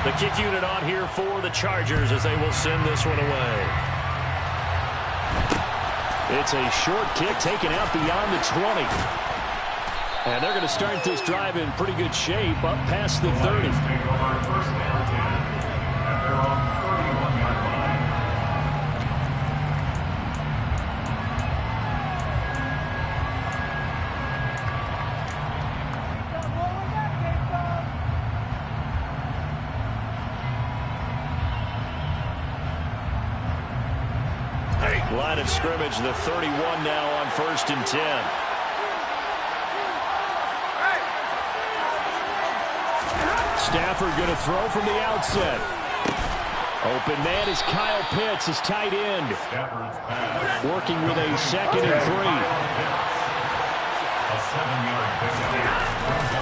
The kick unit on here for the Chargers as they will send this one away. It's a short kick taken out beyond the 20. And they're going to start this drive in pretty good shape up past the 30. Line of scrimmage, the 31 now on 1st and 10. Stafford going to throw from the outset. Open man is Kyle Pitts, his tight end. Working with a 2nd and 3.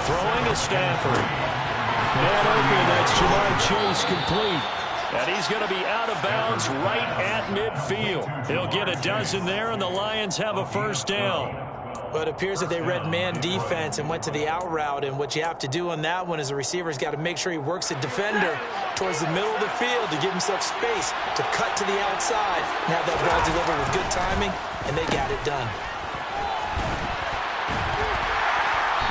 Throwing is Stafford. Man open, that's Jamar Chase complete. And he's going to be out of bounds right at midfield. He'll get a dozen there, and the Lions have a first down. Well, it appears that they read man defense and went to the out route, and what you have to do on that one is the receiver's got to make sure he works the defender towards the middle of the field to give himself space to cut to the outside and have that ball delivered with good timing, and they got it done.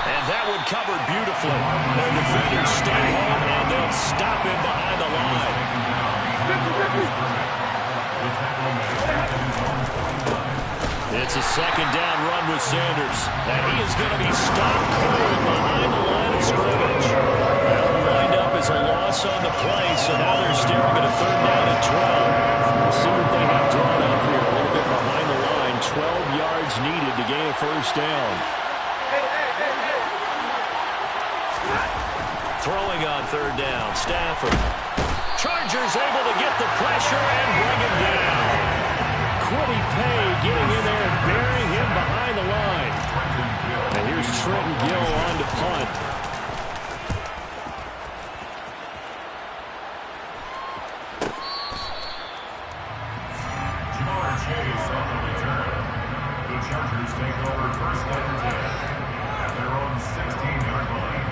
And that one covered beautifully. The defenders stay home, and they'll stop him behind the line. It's a 2nd down run with Sanders. And he is going to be stopped cold behind the line of scrimmage. That'll wind up as a loss on the play, so now they're staring at a 3rd down and 12. We'll see what they have drawn up here a little bit behind the line. 12 yards needed to gain a first down. Throwing on 3rd down, Stafford. Chargers able to get the pressure and bring him down. Quiddy Pay getting in there and burying him behind the line. And here's Trenton Gill on to punt. Jamar Chase on the return. The Chargers take over 1st and 10 at their own 16-yard line.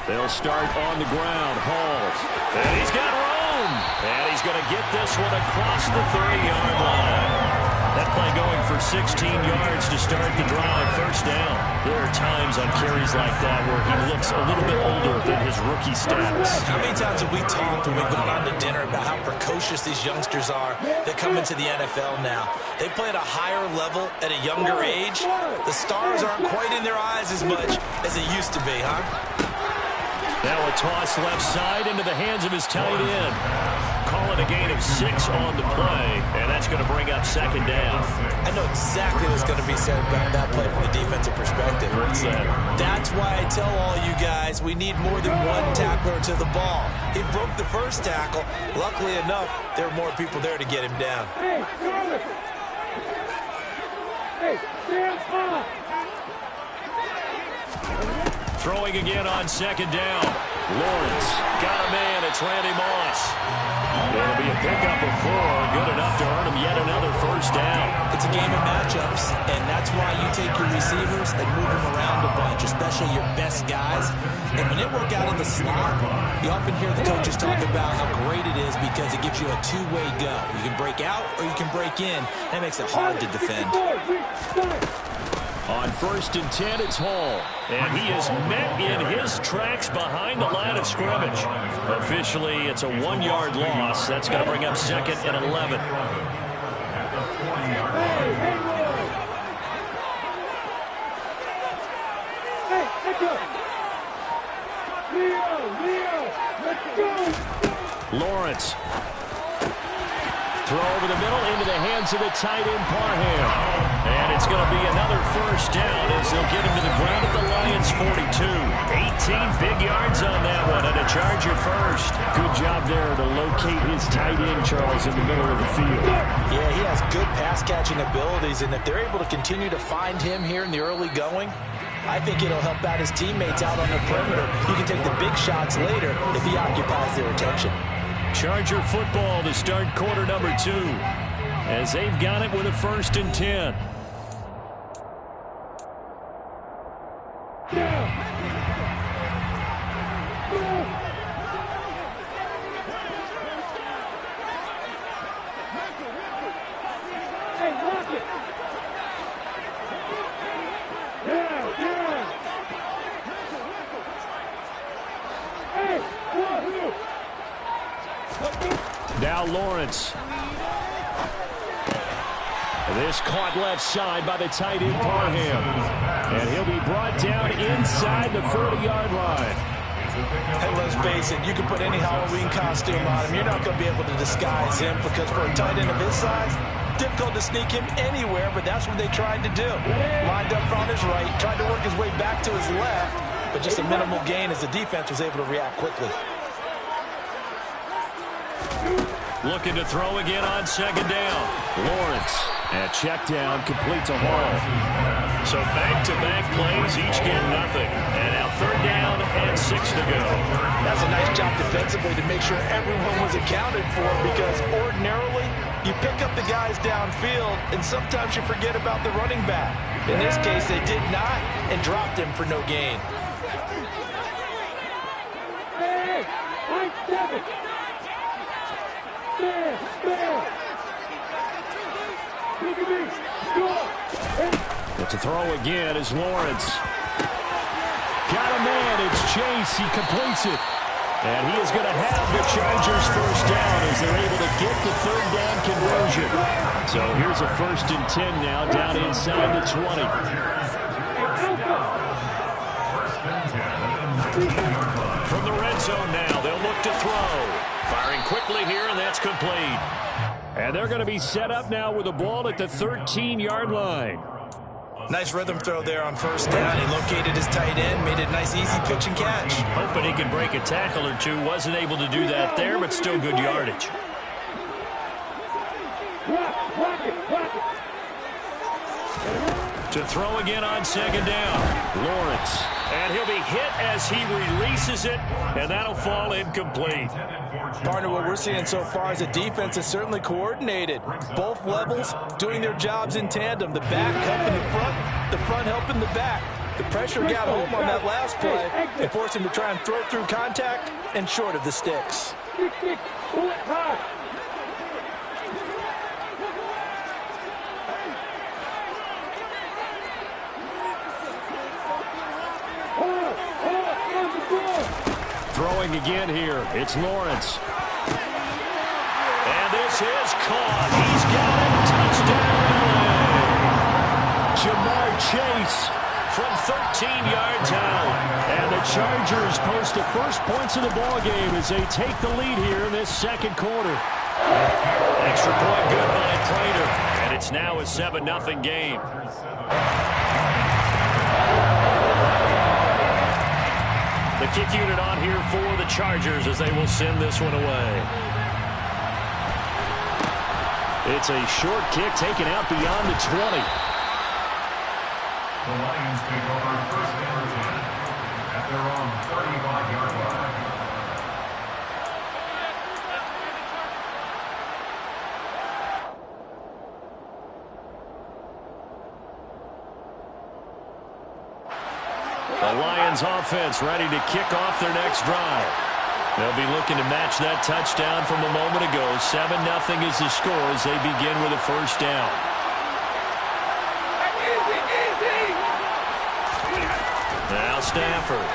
They'll start on the ground. Hall. And he's got room. And he's going to get this one across the 30-yard line. That play going for 16 yards to start the drive. First down. There are times on carries like that where he looks a little bit older than his rookie stats. How many times have we talked when we've gone out to dinner about how precocious these youngsters are that come into the NFL now? They play at a higher level at a younger age. The stars aren't quite in their eyes as much as they used to be, huh? Now a toss left side into the hands of his tight end. Call it a gain of 6 on the play, and that's going to bring up 2nd down. I know exactly what's going to be said about that play from the defensive perspective. What's that? That's why I tell all you guys we need more than one tackler to the ball. He broke the first tackle. Luckily enough, there were more people there to get him down. Throwing again on 2nd down. Lawrence got a man. It's Randy Moss. It'll be a pickup of 4. Good enough to earn him yet another first down. It's a game of matchups, and that's why you take your receivers and move them around a bunch, especially your best guys. And when they work out in the slot, you often hear the coaches talk about how great it is because it gives you a two-way go. You can break out or you can break in. That makes it hard to defend. On 1st and 10, it's Hall. And he is met in his tracks behind the line of scrimmage. Officially, it's a 1-yard loss. That's going to bring up 2nd and 11. Lawrence. Throw over the middle into the hands of the tight end Parham. And it's going to be another first down as they'll get him to the ground at the Lions' 42. 18 big yards on that one, and a Charger first. Good job there to locate his tight end, Charles, in the middle of the field. Yeah, he has good pass-catching abilities, and if they're able to continue to find him here in the early going, I think it'll help out his teammates out on the perimeter. He can take the big shots later if he occupies their attention. Charger football to start quarter number 2, as they've got it with a 1st and 10. Now Lawrence. This caught left side by the tight end Parham. And he'll be brought down inside the 40-yard line. And let's face it, you can put any Halloween costume on him. You're not going to be able to disguise him because for a tight end of his size, difficult to sneak him anywhere, but that's what they tried to do. Lined up on his right, tried to work his way back to his left, but just a minimal gain as the defense was able to react quickly. Looking to throw again on 2nd down. Lawrence. And check down, complete to Hall. So back-to-back plays, each get nothing. And now 3rd down and 6 to go. That's a nice job defensively to make sure everyone was accounted for, because ordinarily you pick up the guys downfield and sometimes you forget about the running back. In this case, they did not and dropped him for no gain. But to throw again is Lawrence. Got a man, it's Chase, he completes it. And he is going to have the Chargers 1st down as they're able to get the 3rd down conversion. So here's a 1st and 10 now, down inside the 20. From the red zone now, they'll look to throw. Firing quickly here, and that's complete. And they're going to be set up now with the ball at the 13-yard line. Nice rhythm throw there on 1st down. He located his tight end, made it a nice, easy pitch and catch. Hoping he could break a tackle or two. Wasn't able to do that there, but still good yardage. To throw again on 2nd down. Lawrence. And he'll be hit as he releases it, and that'll fall incomplete. Partner, what we're seeing so far is the defense is certainly coordinated. Both levels doing their jobs in tandem. The back helping the front helping the back. The pressure got home on that last play and forced him to try and throw through contact and short of the sticks. Throwing again here, it's Lawrence. And this is caught. He's got it. Touchdown. Jamar Chase from 13 yards out. And the Chargers post the first points of the ballgame as they take the lead here in this 2nd quarter. Extra point good by Prater. And it's now a 7-0 game. The kick unit on here for the Chargers as they will send this one away. It's a short kick taken out beyond the 20. The Lions take over 1st and 10 at their own 35-yard line. The Lions offense ready to kick off their next drive. They'll be looking to match that touchdown from a moment ago. 7-0 is the score as they begin with a 1st down. Now Stafford.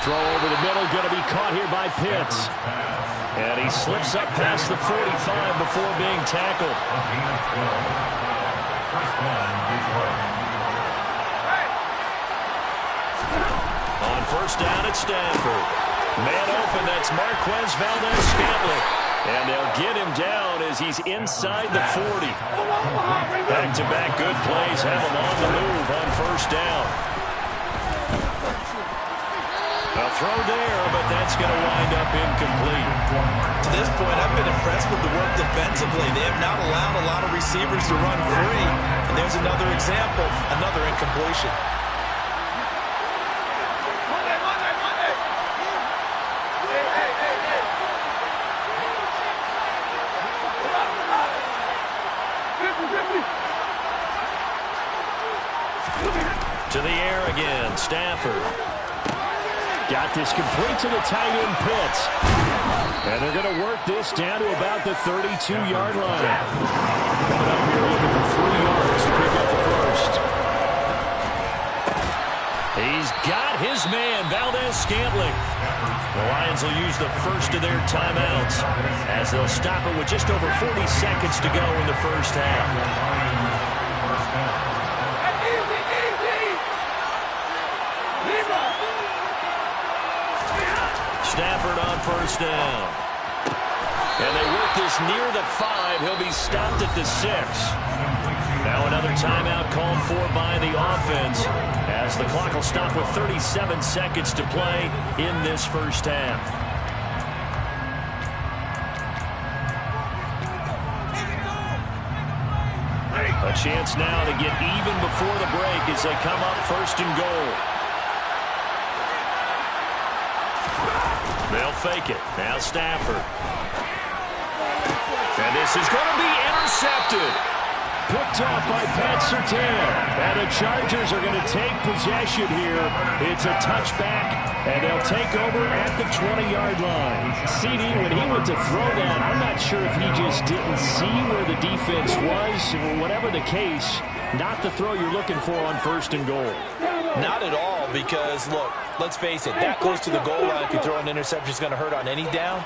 Throw over the middle, going to be caught here by Pitts. And he slips up past the 45 before being tackled. On 1st down at Stafford. Man open, that's Marquez Valdez-Scantling. And they'll get him down as he's inside the 40. Back-to-back good plays have him on the move on first down. A throw there, but that's going to wind up incomplete. To this point, I've been impressed with the work defensively. They have not allowed a lot of receivers to run free. And there's another example, another incompletion. To the air again, Stafford. Got this complete to the tight end Pitts. And they're going to work this down to about the 32-yard line. Coming up here looking for 3 yards to pick up the first. He's got his man, Valdez-Scantling. The Lions will use the first of their timeouts as they'll stop it with just over 40 seconds to go in the first half. Stafford on first down. And they work this near the 5. He'll be stopped at the 6. Now another timeout called for by the offense as the clock will stop with 37 seconds to play in this first half. A chance now to get even before the break as they come up first and goal. They'll fake it. Now Stafford. And this is going to be intercepted. Picked off by Pat Surtain. And the Chargers are going to take possession here. It's a touchback, and they'll take over at the 20-yard line. CD, when he went to throw that, I'm not sure if he just didn't see where the defense was, or whatever the case, not the throw you're looking for on first and goal. Not at all, because, look, let's face it, that close to the goal line, if you throw an interception, is going to hurt on any down.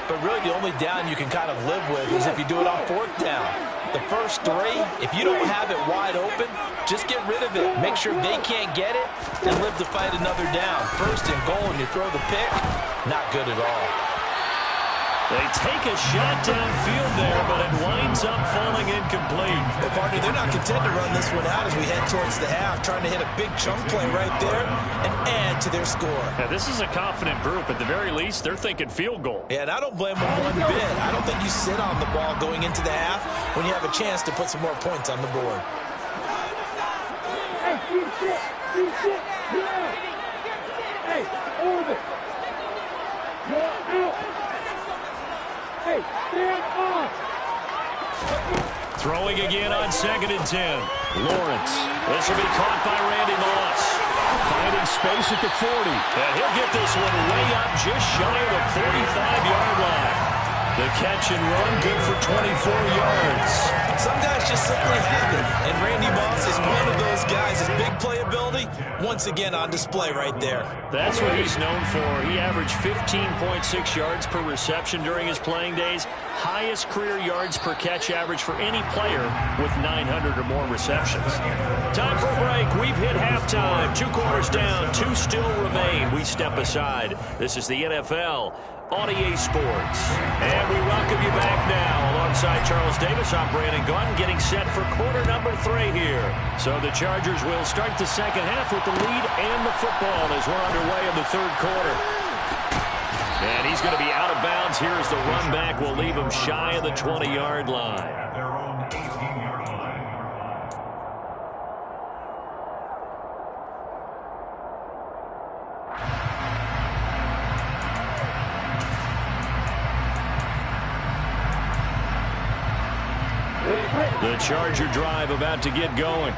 But really, the only down you can kind of live with is if you do it on fourth down. The first 3, if you don't have it wide open, just get rid of it. Make sure they can't get it and live to fight another down. First and goal, and you throw the pick, not good at all. They take a shot downfield there, but it winds up falling incomplete. Well, partner, they're not content to run this one out as we head towards the half, trying to hit a big chunk play right there and add to their score. Yeah, this is a confident group. At the very least, they're thinking field goal. Yeah, and I don't blame them one bit. I don't think you sit on the ball going into the half when you have a chance to put some more points on the board. Hey, keep shit. Keep shit. Hey, over. You're out. Hey, stand off. Throwing again on 2nd and 10. Lawrence. This will be caught by Randy Moss. Finding space at the 40. And he'll get this one way up just shy of the 45-yard line. The catch and run good for 24 yards. Some guys just simply have it, and Randy Moss is one of those guys. His big playability, once again on display right there. That's what he's known for. He averaged 15.6 yards per reception during his playing days. Highest career yards per catch average for any player with 900 or more receptions. Time for a break. We've hit halftime. 2 quarters down, 2 still remain. We step aside. This is the NFL on EA Sports. And we welcome you back now. Alongside Charles Davis, I'm Brandon Gunn, getting set for quarter number 3 here. So the Chargers will start the second half with the lead and the football as we're underway in the 3rd quarter. And he's going to be out of bounds here as the run back will leave him shy of the 20-yard line. At their own 18-yard line. The Charger drive about to get going.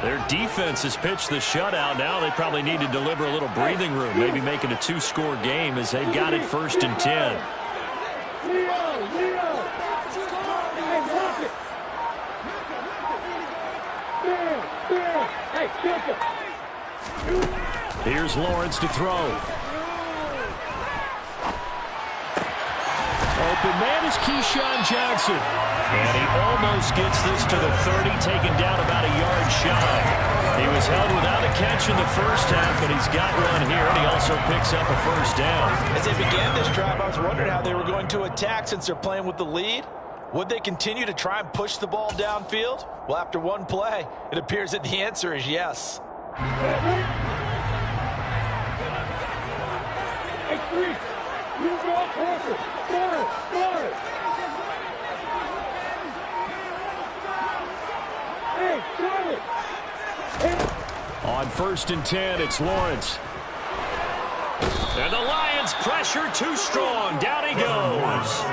Their defense has pitched the shutout. Now they probably need to deliver a little breathing room, maybe make it a 2-score game as they've got it 1st and 10. Here's Lawrence to throw. Open man is Keyshawn Johnson. And he almost gets this to the 30, taken down about a yard shy. He was held without a catch in the first half, but he's got one here, and he also picks up a first down. As they began this drive, I was wondering how they were going to attack since they're playing with the lead. Would they continue to try and push the ball downfield? Well, after one play, it appears that the answer is yes. Hey, three. You go pressure. Start it. Hey, got it. On 1st and 10, it's Lawrence. And the Lions pressure too strong. Down he goes.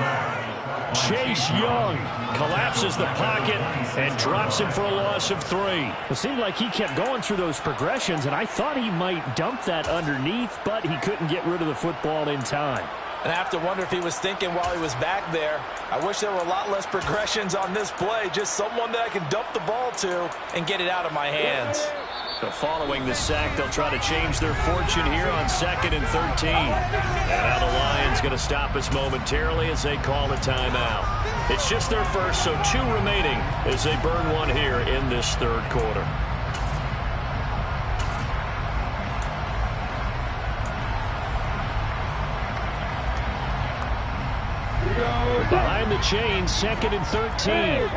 Chase Young collapses the pocket and drops him for a loss of 3. It seemed like he kept going through those progressions, and I thought he might dump that underneath, but he couldn't get rid of the football in time. And I have to wonder if he was thinking while he was back there, I wish there were a lot less progressions on this play, just someone that I can dump the ball to and get it out of my hands. So following the sack, they'll try to change their fortune here on 2nd and 13. And now the Lions going to stop us momentarily as they call a timeout. It's just their first, so 2 remaining as they burn one here in this 3rd quarter. Behind the chain, 2nd and 13.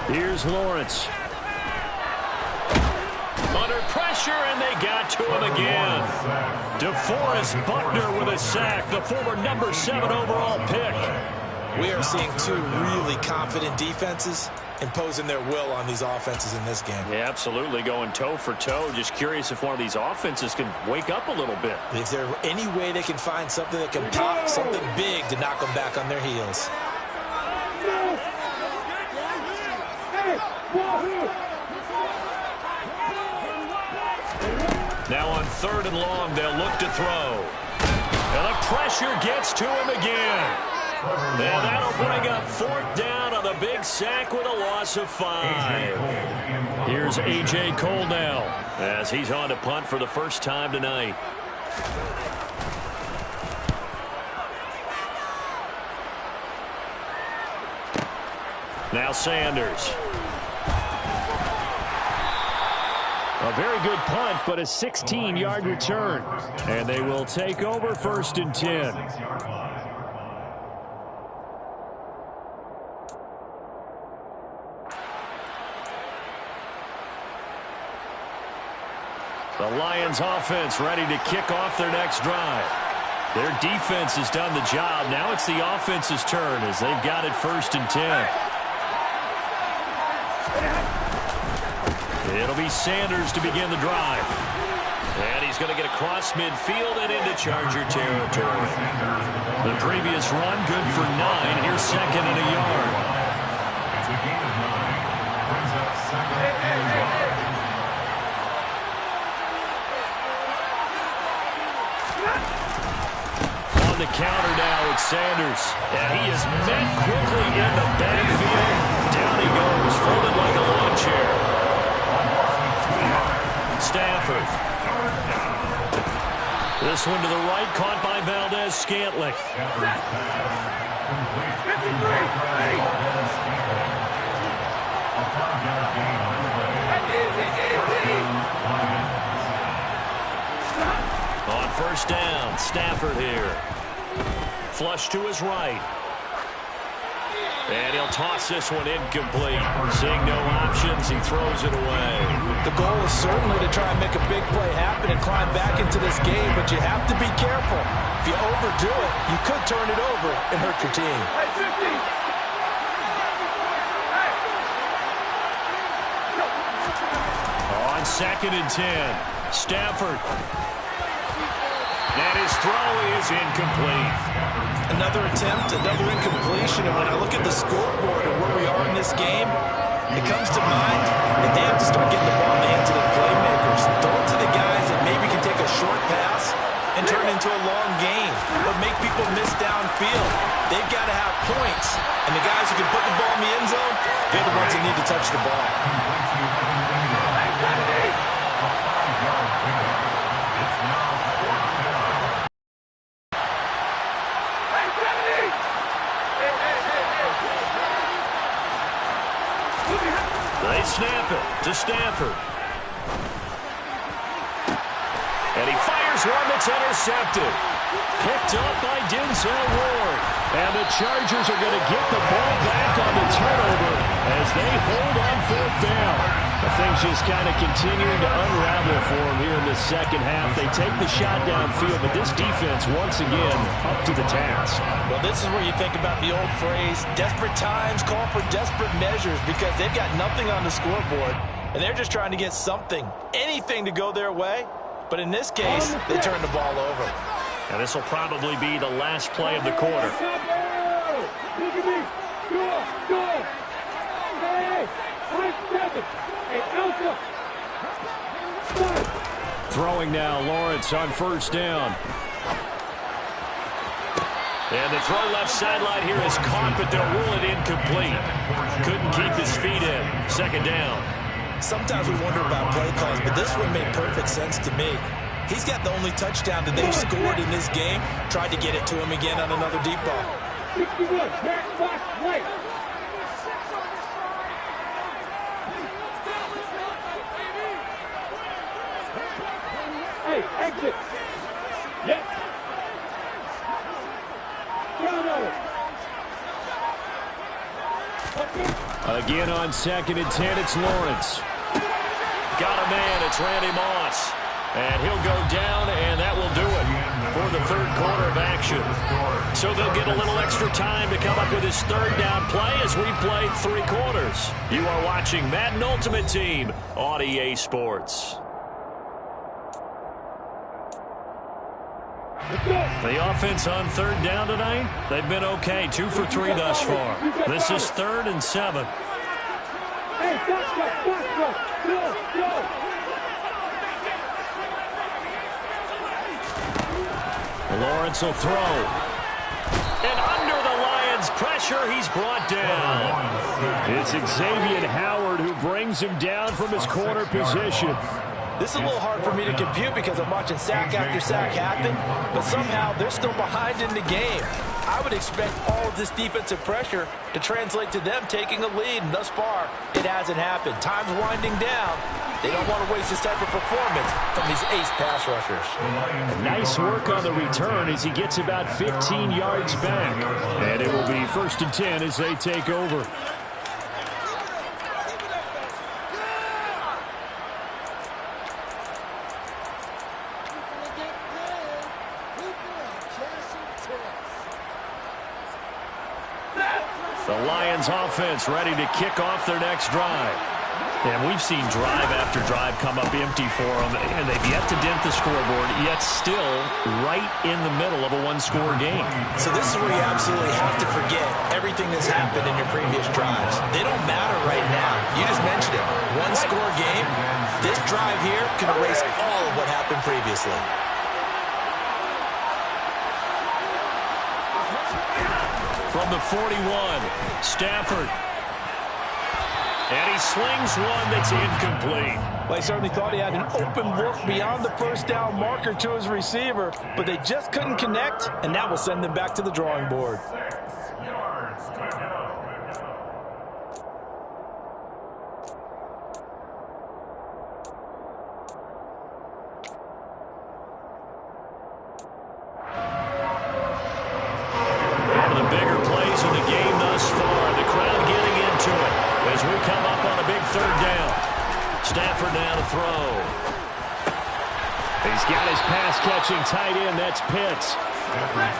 Here's Lawrence. Under pressure, and they got to him again. DeForest Buckner with a sack, the former number 7 overall pick. We are seeing 2 really confident defenses imposing their will on these offenses in this game. Yeah, absolutely, going toe for toe. Just curious if one of these offenses can wake up a little bit. Is there any way they can find something that can pop, something big to knock them back on their heels? Now on 3rd and long, they'll look to throw. And the pressure gets to him again. And that'll bring up 4th down on the big sack with a loss of 5. Here's A.J. Cole now as he's on to punt for the first time tonight. Now Sanders. A very good punt, but a 16-yard return. And they will take over 1st and 10. The Lions offense ready to kick off their next drive. Their defense has done the job. Now it's the offense's turn as they've got it 1st and 10. It'll be Sanders to begin the drive. And he's going to get across midfield and into Charger territory. The previous run good for 9. Here's 2nd and a yard. It's a gain of 9. Brings up 2nd and a yard. On the counter now, it's Sanders. And he is met quickly in the backfield. Down he goes, folded like a lawn chair. Stafford. This one to the right, caught by Valdez-Scantling. On 1st down, Stafford here. Flush to his right. And he'll toss this one incomplete. Seeing no options, he throws it away. The goal is certainly to try and make a big play happen and climb back into this game, but you have to be careful. If you overdo it, you could turn it over and hurt your team. On 2nd and 10, Stafford. And his throw is incomplete. Another attempt, another incompletion, and when I look at the scoreboard and where we are in this game, it comes to mind that they have to start getting the ball in the hands of their playmakers. Throw it to the guys that maybe can take a short pass and turn it into a long game or make people miss downfield. They've got to have points, and the guys who can put the ball in the end zone, they're the ones that need to touch the ball. They snap it to Stafford. And he fires one that's intercepted. Picked up by Denzel Ward. And the Chargers are going to get the ball back on the turnover as they hold on fourth down. Things just kind of continuing to unravel for them here in the second half. They take the shot downfield, but this defense, once again, up to the task. Well, this is where you think about the old phrase, desperate times call for desperate measures, because they've got nothing on the scoreboard, and they're just trying to get something, anything to go their way. But in this case, they turn the ball over. And this will probably be the last play of the quarter. Throwing now, Lawrence on first down. And the throw left sideline here is caught, but they'll rule it incomplete. Couldn't keep his feet in. Second down. Sometimes we wonder about play calls, but this one made perfect sense to me. He's got the only touchdown that they've scored in this game. Tried to get it to him again on another deep ball. 61, back, box, right. Hey, exit. Yep. Again on 2nd and 10, it's Lawrence. Got a man, it's Randy Moss. And he'll go down, and that will do it for the third quarter of action. So they'll get a little extra time to come up with his third down play as we've played 3 quarters. You are watching Madden Ultimate Team on EA Sports. The offense on third down tonight, they've been okay. 2 for 3 thus far. This is 3rd and 7. Hey, go. Lawrence will throw. And under the Lions' pressure, he's brought down. It's Xavier Howard who brings him down from his corner position. This is a little hard for me to compute because I'm watching sack after sack happen, but somehow they're still behind in the game. I would expect all of this defensive pressure to translate to them taking a lead, and thus far, it hasn't happened. Time's winding down. They don't want to waste this type of performance from these ace pass rushers. Nice work on the return as he gets about 15 yards back. And it will be 1st and 10 as they take over. The Lions offense ready to kick off their next drive. And we've seen drive after drive come up empty for them, and they've yet to dent the scoreboard, yet still right in the middle of a one-score game. So this is where you absolutely have to forget everything that's happened in your previous drives. They don't matter right now. You just mentioned it. One-score game. This drive here can erase all of what happened previously. From the 41, Stafford. And he slings one that's incomplete. Well, he certainly thought he had an open look beyond the first down marker to his receiver, but they just couldn't connect, and that will send them back to the drawing board. 6 yards to go. One of the bigger plays in the game thus far. The crowd getting into it as we come up on a big third down. Stafford now to throw. He's got his pass-catching tight end. That's Pitts.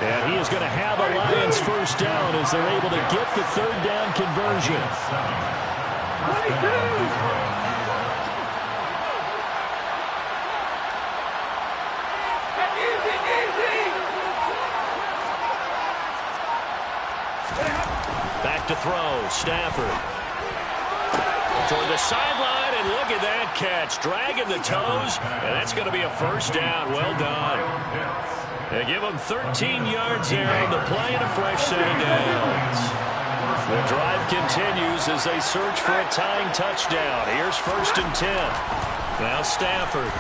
And he is going to have a Lions first down as they're able to get the third down conversion. Back to throw. Stafford. Toward the sideline, and look at that catch. Dragging the toes, and that's going to be a first down. Well done. They give them 13 yards there on the play and a fresh set of downs. The drive continues as they search for a tying touchdown. Here's 1st and 10. Now Stafford.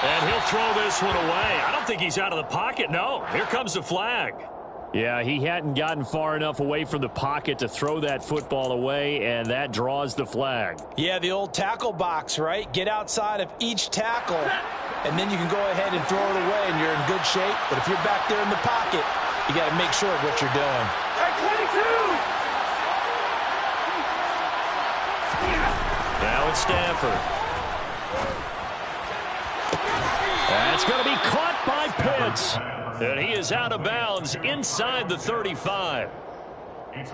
And he'll throw this one away. I don't think he's out of the pocket. No, here comes the flag. Yeah, he hadn't gotten far enough away from the pocket to throw that football away, and that draws the flag. Yeah, the old tackle box, right? Get outside of each tackle, and then you can go ahead and throw it away, and you're in good shape. But if you're back there in the pocket, you got to make sure of what you're doing. Now it's Stafford. That's going to be caught by Pitts. And he is out of bounds inside the 35.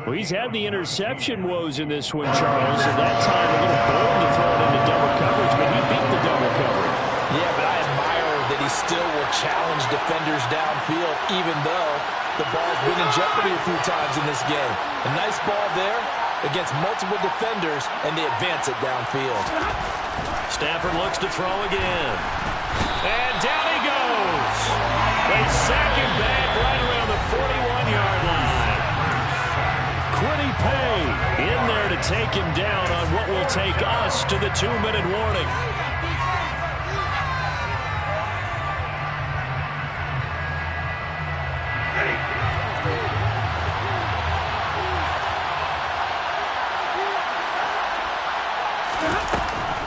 Well, he's had the interception woes in this one, Charles, and that time a little bold to throw it into double coverage, but he beat the double coverage. Yeah, but I admire that he still will challenge defenders downfield, even though the ball's been in jeopardy a few times in this game. A nice ball there against multiple defenders, and they advance it downfield. Stafford looks to throw again. And down he goes. They sack him back right around the 41-yard line. Quiddy Pay In there to take him down on what will take us to the 2-minute warning.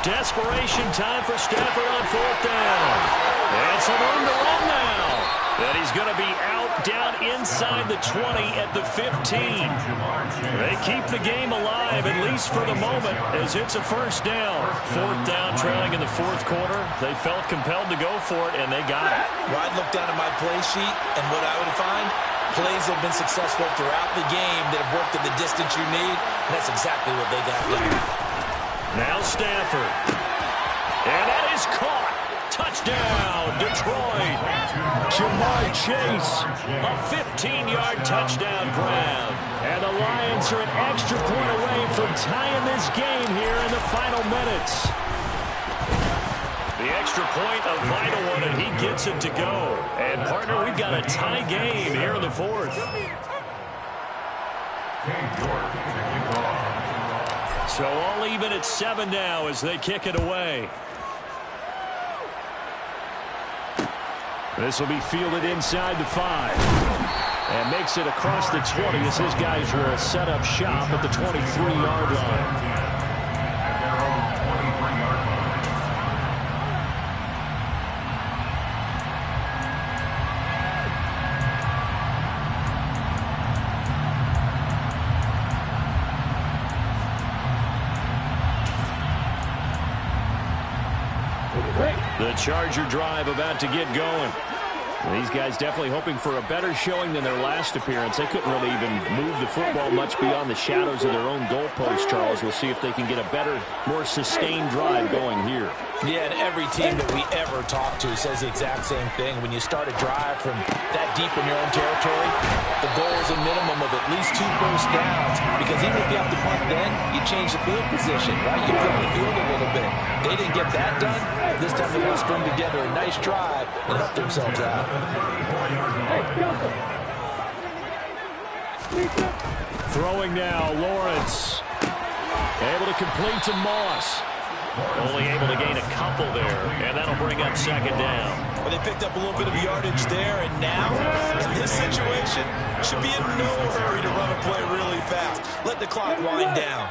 Desperation time for Stafford on 4th down. And some room to run now. And he's going to be out down inside the 20 at the 15. They keep the game alive, at least for the moment, as it's a first down. 4th down, trailing in the 4th quarter. They felt compelled to go for it, and they got it. Well, I'd look down at my play sheet, and what I would find, plays have been successful throughout the game that have worked at the distance you need, and that's exactly what they got done. Now Stafford. And that is caught. Touchdown, Detroit. Jamar Chase. A 15-yard touchdown grab. And the Lions are an extra point away from tying this game here in the final minutes. The extra point, a vital one, and he gets it to go. And, partner, we've got a tie game here in the 4th. So all even at 7 now as they kick it away. This will be fielded inside the 5. And makes it across the 20 as his guys will set up shop at the 23-yard line. The Charger drive about to get going. These guys definitely hoping for a better showing than their last appearance. They couldn't really even move the football much beyond the shadows of their own goalpost, Charles. We'll see if they can get a better, more sustained drive going here. Yeah, and every team that we ever talk to says the exact same thing. When you start a drive from that deep in your own territory, the goal is a minimum of at least 2 first downs, because even if you have to punt then, you change the field position, right? You flip the field a little bit. They didn't get that done. This time they want to string together a nice drive and help themselves out. Throwing now, Lawrence. Able to complete to Moss. Only able to gain a couple there, and that'll bring up 2nd down. Well, they picked up a little bit of yardage there, and now, in this situation, should be in no hurry to run a play really fast. Let the clock wind down.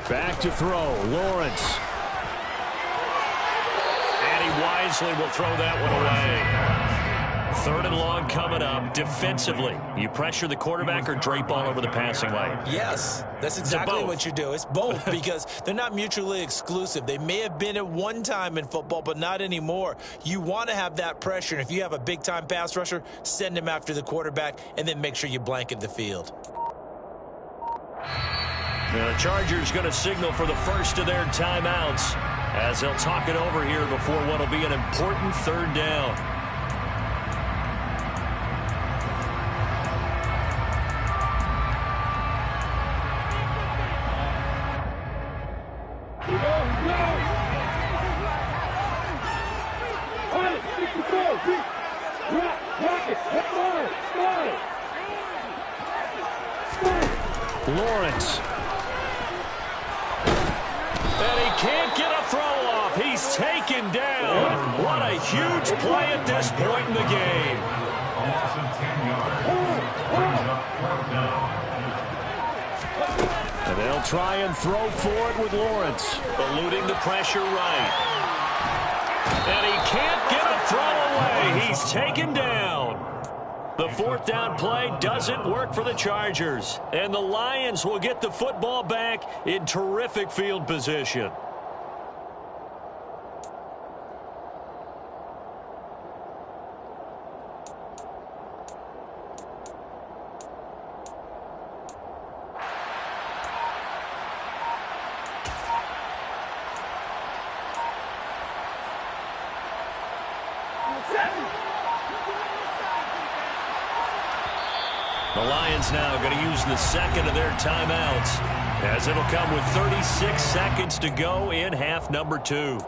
Back to throw, Lawrence. And he wisely will throw that one away. 3rd and long coming up. Defensively, you pressure the quarterback or drape all over the passing lane? Yes, that's exactly what you do. It's both, because they're not mutually exclusive. They may have been at one time in football, but not anymore. You want to have that pressure, and if you have a big-time pass rusher, send him after the quarterback, and then make sure you blanket the field. Now the Chargers going to signal for the first of their timeouts as they'll talk it over here before what will be an important 3rd down. Lawrence. And he can't get a throw off. He's taken down. What a huge play at this point in the game. A loss of 10 yards. Brings up 4th down. And they'll try and throw for it with Lawrence. Eluding the pressure right. And he can't get a throw away. He's taken down. The 4th down play doesn't work for the Chargers. And the Lions will get the football back in terrific field position. The Lions now going to use the second of their timeouts, as it'll come with 36 seconds to go in half number 2.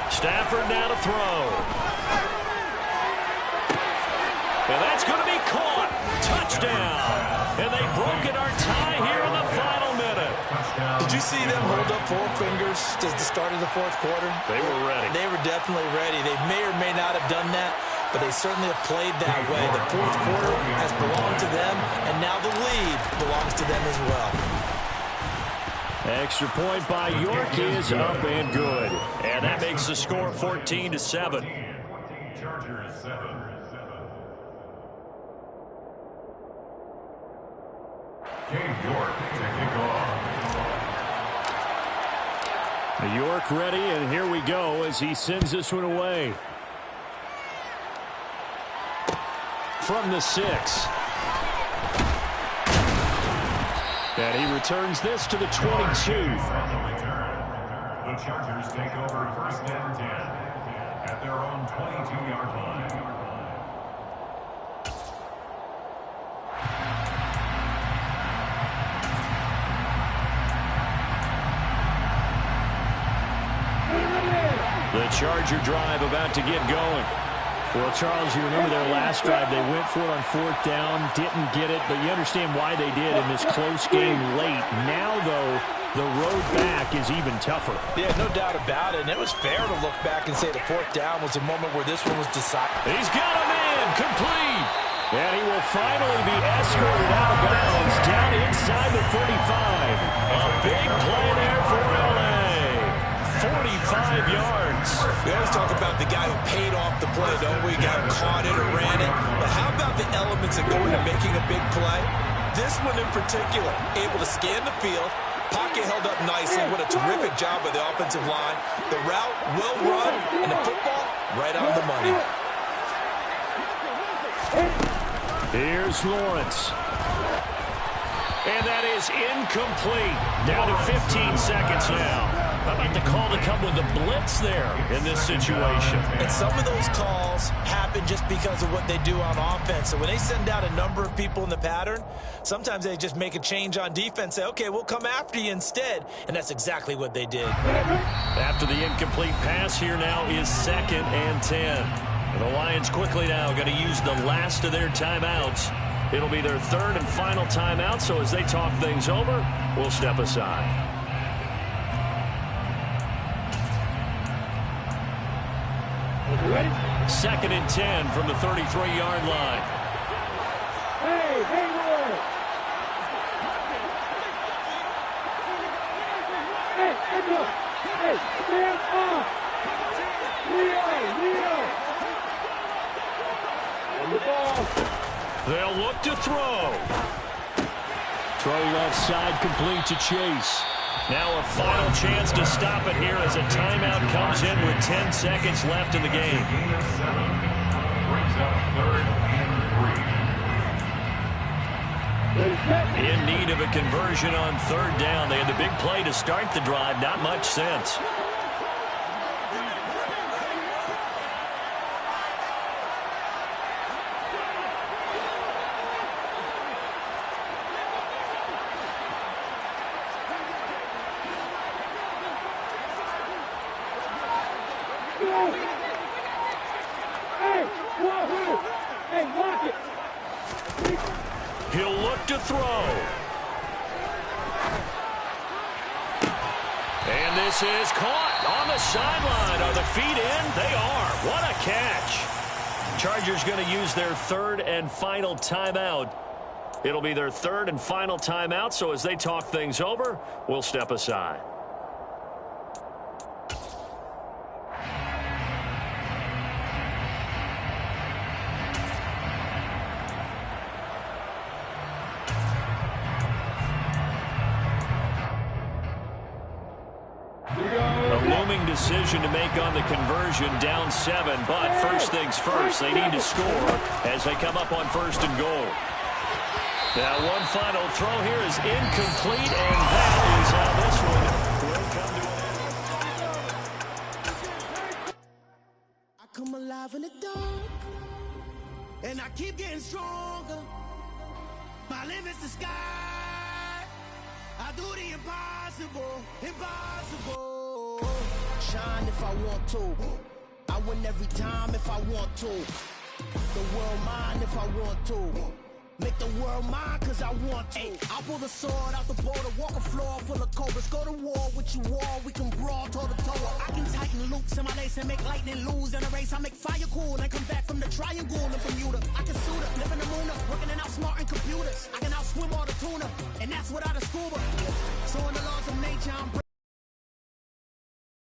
Stafford now to throw. And that's going to be caught. Touchdown. And they've broken our tie here in the final minute. Did you see them hold up 4 fingers at the start of the 4th quarter? They were ready. They were definitely ready. They may or may not have done that, but they certainly have played that way. The 4th quarter has belonged to them, and now the lead belongs to them as well. Extra point by York is up and good. And that makes the score 14-7. Chargers 7. York to kick off. York ready, and here we go as he sends this one away. From the 6. And he returns this to the 22. On the return, the Chargers take over 1st and 10 at their own 22-yard line. The Charger drive about to get going. Well, Charles, you remember their last drive. They went for it on 4th down, didn't get it, but you understand why they did in this close game late. Now, though, the road back is even tougher. Yeah, no doubt about it. And it was fair to look back and say the 4th down was a moment where this one was decided. He's got a man, complete. And he will finally be escorted out of bounds down inside the 35. A big play there for L.A. 45 yards. We always talk about the guy who paid off the play, don't we? Guy who caught it or ran it. But how about the elements that go into making a big play? This one in particular, able to scan the field, pocket held up nicely. What a terrific job by the offensive line. The route well run, and the football right on the money. Here's Lawrence. And that is incomplete. Down to 15 seconds now. How about the call to come with the blitz there in this situation? And some of those calls happen just because of what they do on offense. So when they send out a number of people in the pattern, sometimes they just make a change on defense, say, okay, we'll come after you instead. And that's exactly what they did. After the incomplete pass, here now is 2nd and 10. And the Lions quickly now going to use the last of their timeouts. It'll be their 3rd and final timeout, so as they talk things over, we'll step aside. Ready? 2nd and 10 from the 33-yard line. Hey, boy! Hey, stand up! Leo! On the ball. They'll look to throw. Throw left side complete to Chase. Now a final chance to stop it here as a timeout comes in with 10 seconds left in the game. Gain of 7. Brings up 3rd and 3. In need of a conversion on 3rd down. They had the big play to start the drive. Not much sense. Go. Hey, walk it. Hey, walk it. He'll look to throw. And this is caught on the sideline. Are the feet in? They are. What a catch. Chargers going to use their third and final timeout. It'll be their third and final timeout, so as they talk things over, we'll step aside. Decision to make on the conversion, down 7, but first things first, they need to score as they come up on first and goal. Now one final throw here is incomplete, and that is how this one will come to an end. I come alive in the dark, and I keep getting stronger. My limit's the sky. I do the impossible, impossible. Shine if I want to. I win every time if I want to. The world mine if I want to. Make the world mine cause I want to. I pull the sword out the border, walk a floor full of cobras. Go to war with you all, we can brawl toe to toe. I can tighten loops in my lace and make lightning lose in a race. I make fire cool and come back from the triangle in Bermuda. I can suit up, live in the moon up, working and outsmarting computers. I can outswim all the tuna, and that's without a scuba. So in the laws of nature, I'm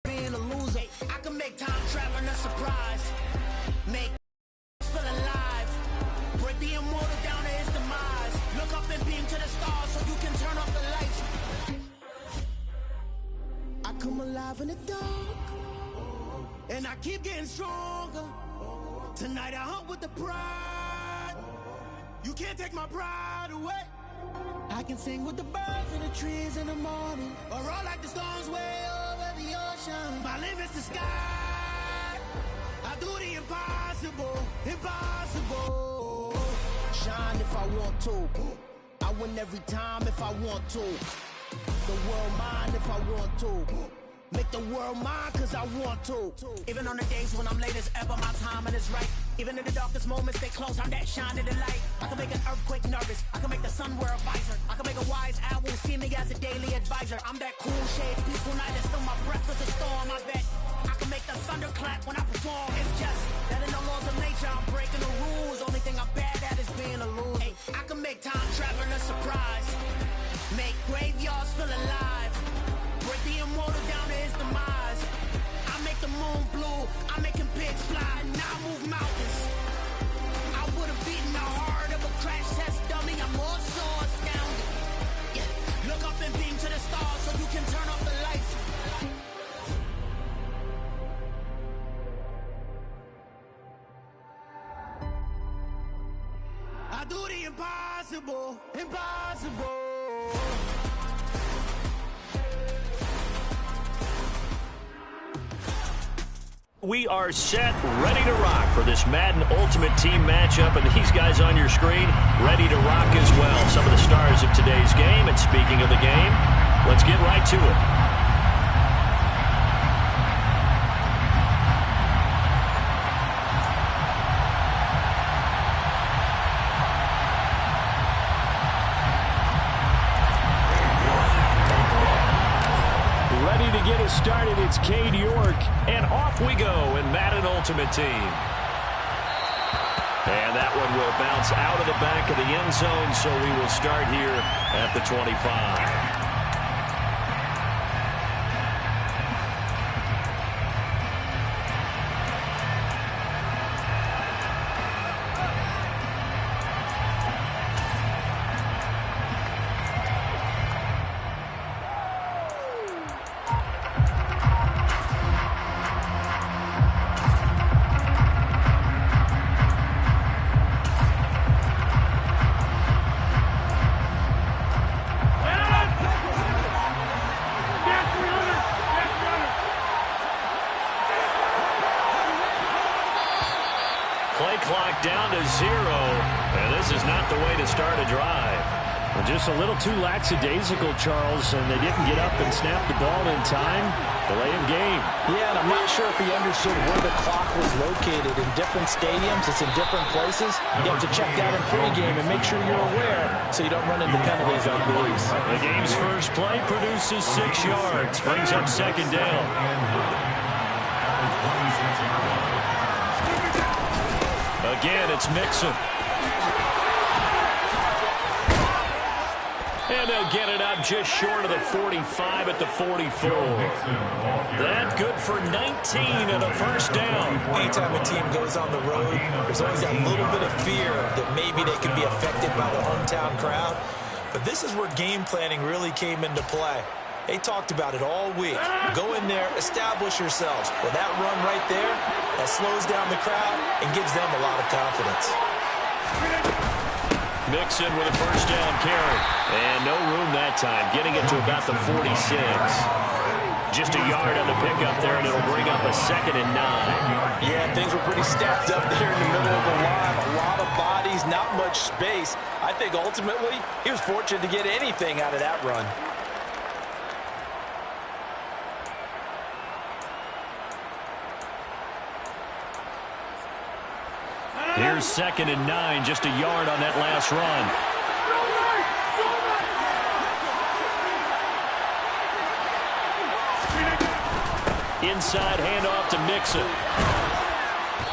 being a loser. I can make time traveling a surprise. Make feel alive. Break the immortal down to his demise. Look up and beam to the stars so you can turn off the lights. I come alive in the dark, and I keep getting stronger. Tonight I hunt with the pride. You can't take my pride away. I can sing with the birds and the trees in the morning, or roll like the storms way over the ocean. My limit's the sky. I do the impossible, impossible. Shine if I want to. I win every time if I want to. The world mine if I want to. Make the world mine cause I want to. Even on the days when I'm late as ever, my timing is right. Even in the darkest moments, stay close, I'm that shine in the light. I can make an earthquake nervous, I can make the sun wear a visor. I can make a wise owl see me as a daily advisor. I'm that cool shade, peaceful night, and still my breath is a storm, I bet. I can make the thunder clap when I perform. It's just that in the laws of nature, I'm breaking the rules. Only thing I'm bad at is being a loser. Hey, I can make time traveling a surprise. Make graveyards feel alive. Break the immortal down to his demise. I make the moon blue, I'm making pigs fly, and I move mountains. I would have beaten the heart of a crash test dummy. I'm more so astounded. Yeah. Look up and beam to the stars so you can turn off the lights. I do the impossible, impossible. We are set, ready to rock for this Madden Ultimate Team matchup, and these guys on your screen ready to rock as well. Some of the stars of today's game, and speaking of the game, let's get right to it. Get us started, it's Cade York, and off we go in Madden Ultimate Team. And that one will bounce out of the back of the end zone, so we will start here at the 25. Play clock down to 0, and this is not the way to start a drive. Well, just a little too lackadaisical, Charles, and they didn't get up and snap the ball in time. Delay of game. Yeah, and I'm not sure if he understood where the clock was located. In different stadiums, it's in different places. You have to check that in pregame and make sure you're aware so you don't run into penalties like these. The game's first play produces 6 yards. Brings up second down. Again, it's Mixon. And they'll get it up just short of the 45 at the 44. That good for 19 and a first down. Anytime a team goes on the road, there's always that little bit of fear that maybe they could be affected by the hometown crowd. But this is where game planning really came into play. They talked about it all week. Go in there, establish yourselves. Well, that run right there, that slows down the crowd and gives them a lot of confidence. Mixon with a first down carry. And no room that time, getting it to about the 46. Just a yard on the pickup there, and it'll bring up a 2nd and 9. Yeah, things were pretty stacked up there in the middle of the line. A lot of bodies, not much space. I think ultimately he was fortunate to get anything out of that run. Here's 2nd and 9, just a yard on that last run. Inside handoff to Mixon.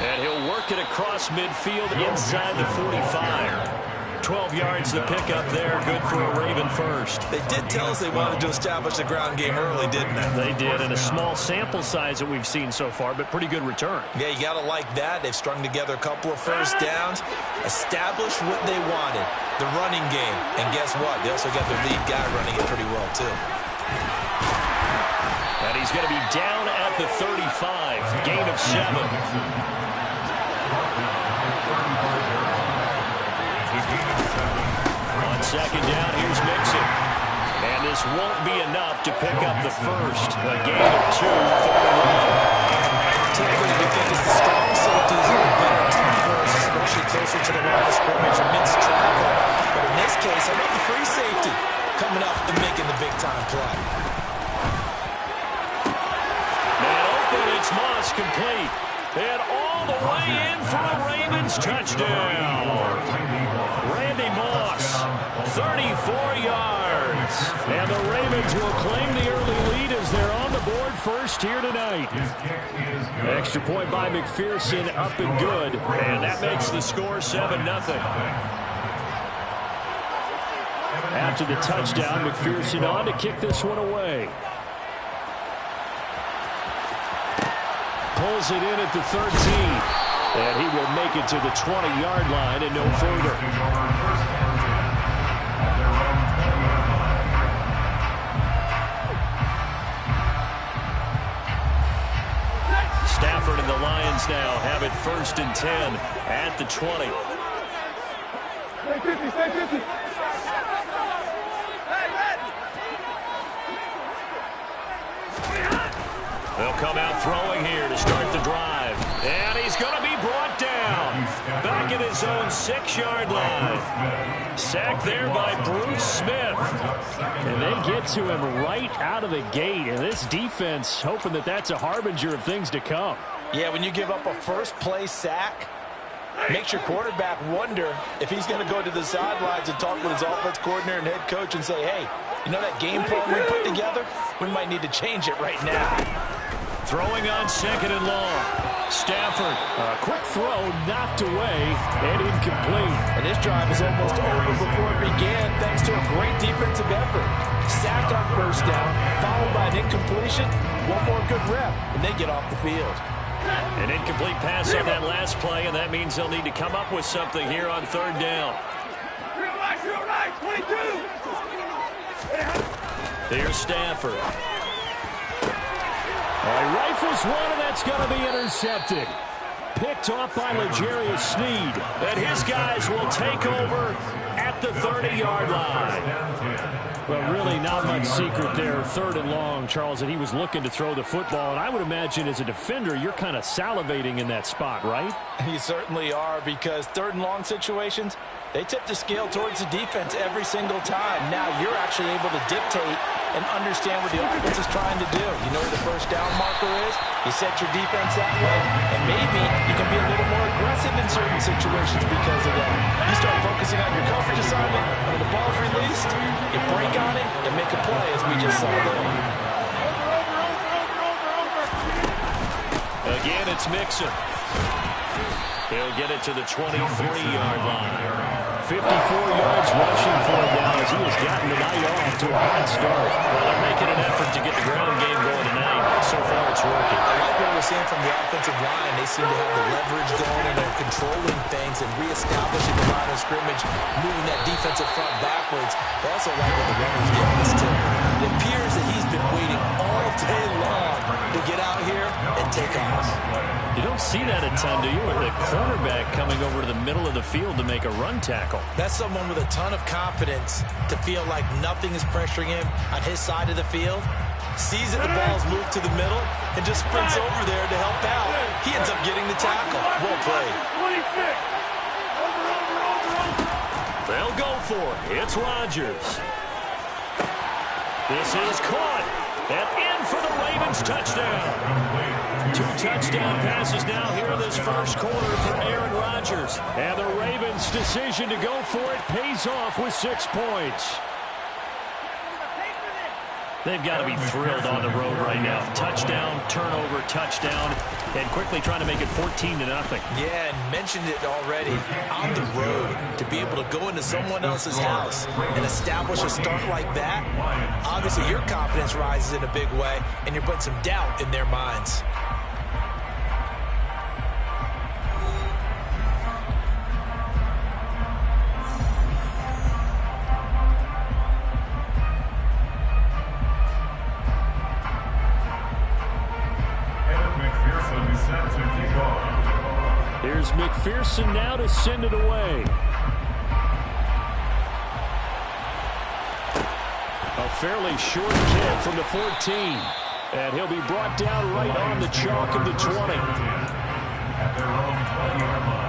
And he'll work it across midfield inside the 45. 12 yards the pickup there, good for a Raven first. They did tell us they wanted to establish the ground game early, didn't they? They did, and a small sample size that we've seen so far, but pretty good return. Yeah, you got to like that. They've strung together a couple of first downs, established what they wanted, the running game. And guess what? They also got their lead guy running it pretty well, too. And he's going to be down at the 35, gain of 7. On second down, here's Mixon. And this won't be enough to pick up the first. A gain of 2 for the run. Typically, we think it's the strong safeties are a better team first, especially closer to the line of scrimmage amidst traffic. But in this case, I want the free safety coming up and making the big-time play. Man open, it's Moss complete. And all the way in for a Ravens touchdown. Randy Moss, 34 yards. And the Ravens will claim the early lead as they're on the board first here tonight. Extra point by McPherson, up and good. And that makes the score 7-0. After the touchdown, McPherson on to kick this one away. Pulls it in at the 13. And he will make it to the 20-yard line and no further. Stafford and the Lions now have it 1st and 10 at the 20. Stay 50, stay 50. They'll come out throwing here to start the drive. And he's going to be brought down. Back at his own 6-yard line. Sacked there by Bruce Smith. And they get to him right out of the gate. And this defense hoping that that's a harbinger of things to come. Yeah, when you give up a first-play sack, makes your quarterback wonder if he's going to go to the sidelines and talk with his offense coordinator and head coach and say, hey, you know that game plan we put together? We might need to change it right now. Throwing on 2nd and long. Stafford. A quick throw knocked away and incomplete. And this drive is almost over before it began thanks to a great defensive effort. Sacked on first down, followed by an incompletion. One more good rep, and they get off the field. An incomplete pass on that last play, and that means they'll need to come up with something here on 3rd down. You're right, 22. Here's Stafford. Rifles one, and that's going to be intercepted. Picked off by L'Jarius Sneed. And his guys will take over at the 30-yard line. Well, really not much secret there. 3rd and long, Charles, that he was looking to throw the football. And I would imagine as a defender, you're kind of salivating in that spot, right? You certainly are, because 3rd and long situations, they tip the scale towards the defense every single time. Now you're actually able to dictate and understand what the offense is trying to do. You know where the first down marker is. You set your defense that way, and maybe you can be a little more aggressive in certain situations because of that. You start focusing on your coverage assignment, when the ball's released, you break on it and make a play, as we just saw there. Again, it's Mixon. He'll get it to the 23-yard line. 54 yards rushing for him now as he has gotten the night off to a hot start. Well, they're making an effort to get the ground game going tonight. So far, it's working. I like what we're seeing from the offensive line. They seem to have the leverage going, and they're controlling things and reestablishing the line of scrimmage, moving that defensive front backwards. They also like what the runner's giving us, too. It appears that he's been waiting all day long to get out here and take off. You don't see that a ton, do you? With the cornerback coming over to the middle of the field to make a run tackle. That's someone with a ton of confidence to feel like nothing is pressuring him on his side of the field. Sees that the ball's moved to the middle and just sprints over there to help out. He ends up getting the tackle. Well played. They'll go for it. It's Rodgers. This is caught. And in for the Ravens touchdown. 2 touchdown passes now here in this first quarter for Aaron Rodgers. And the Ravens' decision to go for it pays off with 6 points. They've got to be thrilled on the road right now. Touchdown, turnover, touchdown, and quickly trying to make it 14-0. Yeah, and mentioned it already. On the road, to be able to go into someone else's house and establish a start like that, obviously your confidence rises in a big way, and you're putting some doubt in their minds. Here's McPherson now to send it away. A fairly short kick from the 14. And he'll be brought down right on the chalk of the 20. At their own 20-yard line.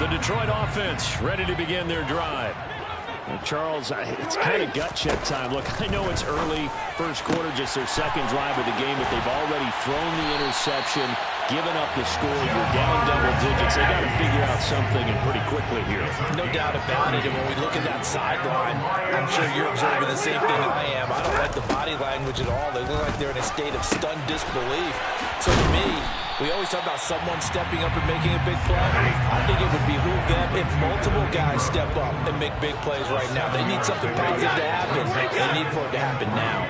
The Detroit offense ready to begin their drive. Well, Charles, it's kind of gut check time. Look, I know it's early, first quarter, just their second drive of the game, but they've already thrown the interception, given up the score. You're down double digits. They got to figure out something, and pretty quickly here. No doubt about it. And when we look at that sideline, I'm sure you're observing the same thing I am. I don't like the body language at all. They look like they're in a state of stunned disbelief. So to me, we always talk about someone stepping up and making a big play. I think it would behoove them if multiple guys step up and make big plays right now. They need something positive to happen. They need for it to happen now.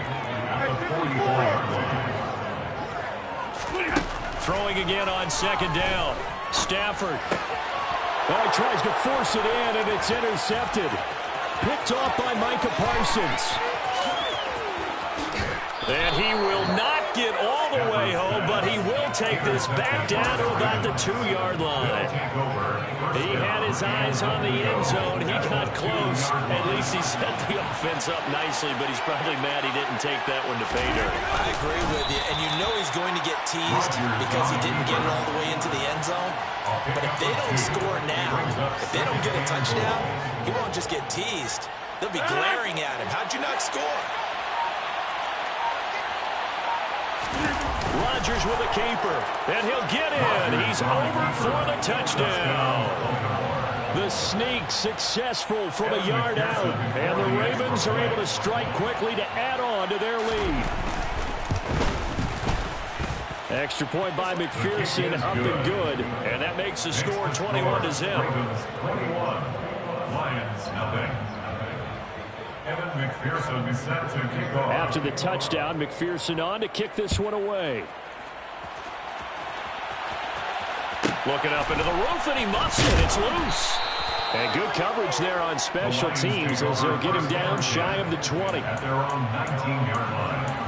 Throwing again on second down. Stafford. Well, he tries to force it in, and it's intercepted. Picked off by Micah Parsons. And he will not get all the way home, but he will take this back down to about the 2-yard line. He had his eyes on the end zone. He got close. At least he set the offense up nicely, but he's probably mad he didn't take that one to pay dirt. I agree with you, and you know he's going to get teased because he didn't get it all the way into the end zone. But if they don't score now, if they don't get a touchdown, he won't just get teased. They'll be glaring at him. How'd you not score? Rodgers with a keeper, and he'll get in. He's over for the touchdown. The sneak successful from a yard out, and the Ravens are able to strike quickly to add on to their lead. Extra point by McPherson, up and good. And that makes the score 21-0. 21, Lions, nothing. Evan McPherson is set to kick off. After the touchdown, McPherson on to kick this one away. Looking up into the roof, and he muffs it. It's loose. And good coverage there on special teams as they'll get him down shy of the 20. At their own 19-yard line.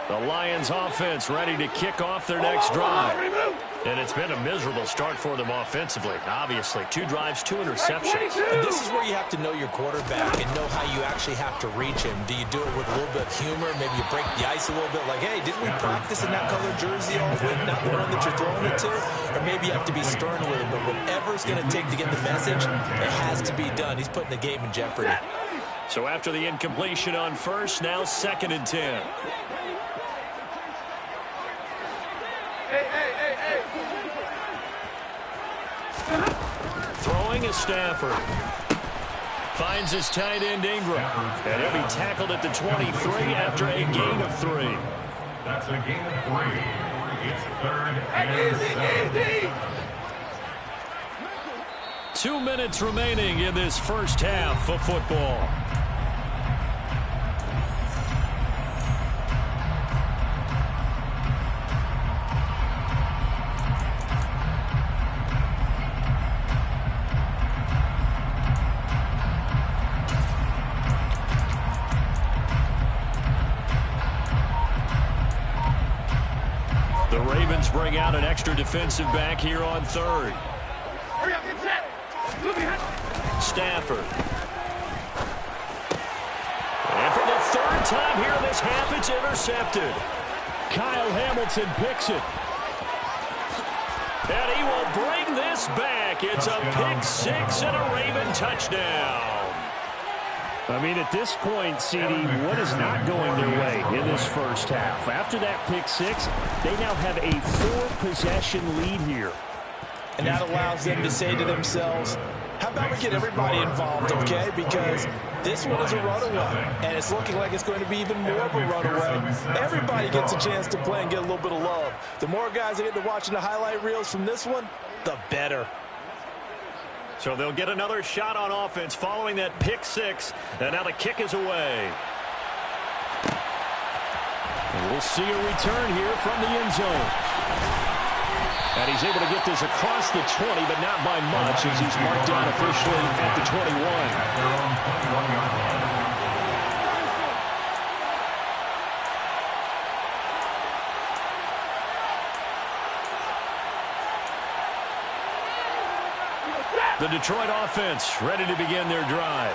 The Lions offense ready to kick off their next drive. And it's been a miserable start for them offensively. Obviously, 2 drives, 2 interceptions. And this is where you have to know your quarterback and know how you actually have to reach him. Do you do it with a little bit of humor? Maybe you break the ice a little bit like, hey, didn't we practice in that color jersey all week, not the one that you're throwing it to? Or maybe you have to be stern with him. But whatever it's going to take to get the message, it has to be done. He's putting the game in jeopardy. So after the incompletion on first, now 2nd and 10. Throwing is Stafford. Finds his tight end Ingram. And he'll be tackled at the 23 after a gain of 3. That's a gain of 3. It's 3rd and 7. 2 minutes remaining in this first half of football. Bring out an extra defensive back here on 3rd. Stafford. And for the 3rd time here in this half, it's intercepted. Kyle Hamilton picks it. And he will bring this back. It's a pick 6 and a Raven touchdown. I mean, at this point, CD, what is not going their way in this first half? After that pick 6, they now have a 4-possession lead here. And that allows them to say to themselves, how about we get everybody involved, okay? Because this one is a runaway, and it's looking like it's going to be even more of a runaway. Everybody gets a chance to play and get a little bit of love. The more guys that get to watching the highlight reels from this one, the better. So they'll get another shot on offense following that pick 6. And now the kick is away. And we'll see a return here from the end zone. And he's able to get this across the 20, but not by much as he's marked down officially at the 21. At their own 21-yard line. The Detroit offense ready to begin their drive.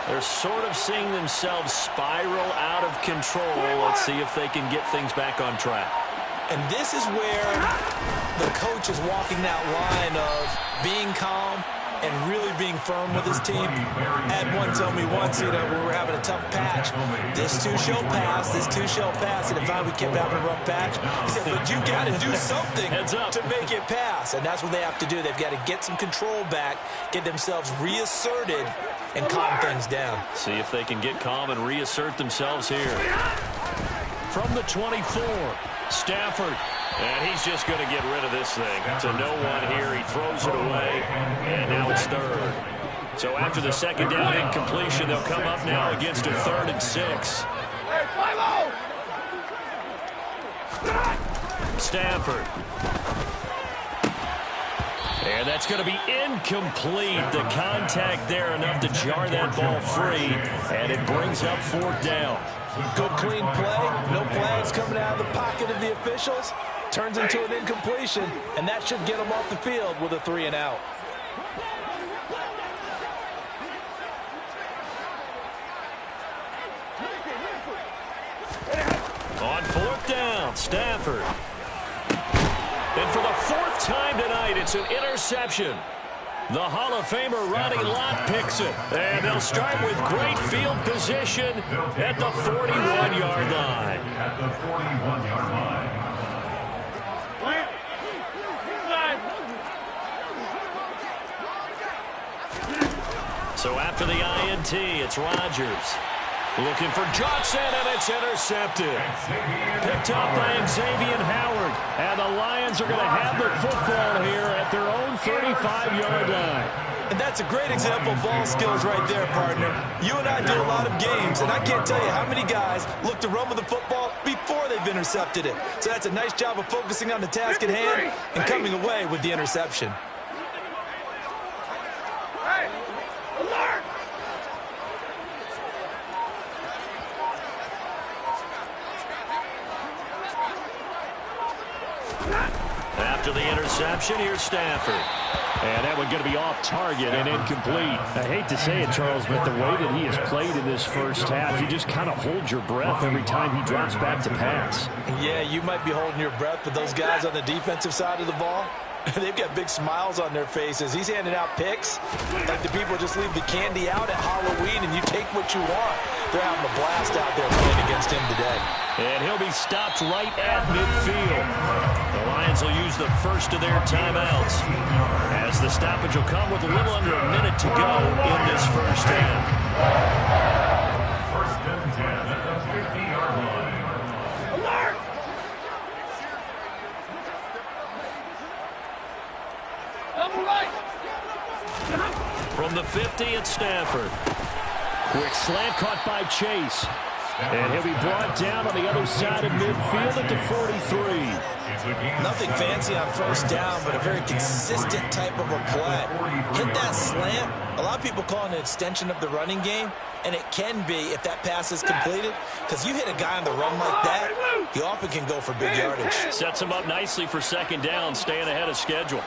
They're sort of seeing themselves spiral out of control. Let's see if they can get things back on track. And this is where the coach is walking that line of being calm and really being firm with his team. Had one tell me once, we were having a tough patch. This too shall pass, this too shall pass. And if we kept having a rough patch, he said, but you got to do something to make it pass. And that's what they have to do. They've got to get some control back, get themselves reasserted, and calm things down. See if they can get calm and reassert themselves here. From the 24, Stafford. And he's just going to get rid of this thing. To no one here. He throws it away. And now it's 3rd. So after the 2nd down incompletion, they'll come up now against a 3rd and 6. Stafford. And that's going to be incomplete. The contact there enough to jar that ball free. And it brings up 4th down. Good clean play. No flags coming out of the pocket of the officials. Turns into an incompletion, and that should get them off the field with a 3 and out. On 4th down, Stafford. And for the 4th time tonight, it's an interception. The Hall of Famer Ronnie Lott picks it. And they'll start with great field position at the 41-yard line. At the 41-yard line. So after the INT, it's Rodgers. Looking for Johnson, and it's intercepted. Picked up by Xavier Howard. And the Lions are going to have the football here at their own 35-yard line. And that's a great example of ball skills right there, partner. You and I do a lot of games, and I can't tell you how many guys look to run with the football before they've intercepted it. So that's a nice job of focusing on the task at hand and coming away with the interception. After the interception, here's Stafford. And that one going to be off target and incomplete. I hate to say it, Charles, but the way that he has played in this first half, you just kind of hold your breath every time he drops back to pass. Yeah, you might be holding your breath, but those guys on the defensive side of the ball, they've got big smiles on their faces. He's handing out picks like the people just leave the candy out at Halloween and you take what you want. They're having a blast out there playing against him today. And he'll be stopped right at midfield. The Lions will use the first of their timeouts, as the stoppage will come with a little under a minute to go in this first half. First and 10 at the 50-yard line. Alert! Double right! From the 50, it's Stafford. Quick slant caught by Chase. And he'll be brought down on the other side of midfield at the 43. Nothing fancy on first down, but a very consistent type of a play. Hit that slant. A lot of people call it an extension of the running game, and it can be if that pass is completed, because you hit a guy on the run like that, he often can go for big yardage. Sets him up nicely for second down, staying ahead of schedule.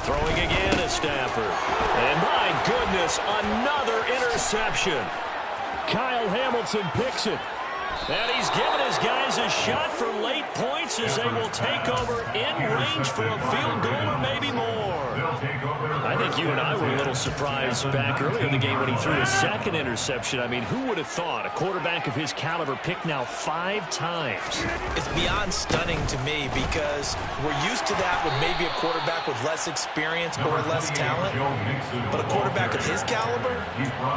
Throwing again is Stafford. And my goodness, another interception. Kyle Hamilton picks it. And he's given his guys a shot for late points as they will take over in range for a field goal or maybe more. I think you and I were a little surprised back earlier in the game when he threw his second interception. I mean, who would have thought a quarterback of his caliber picked now 5 times? It's beyond stunning to me because we're used to that with maybe a quarterback with less experience or less talent. But a quarterback of his caliber,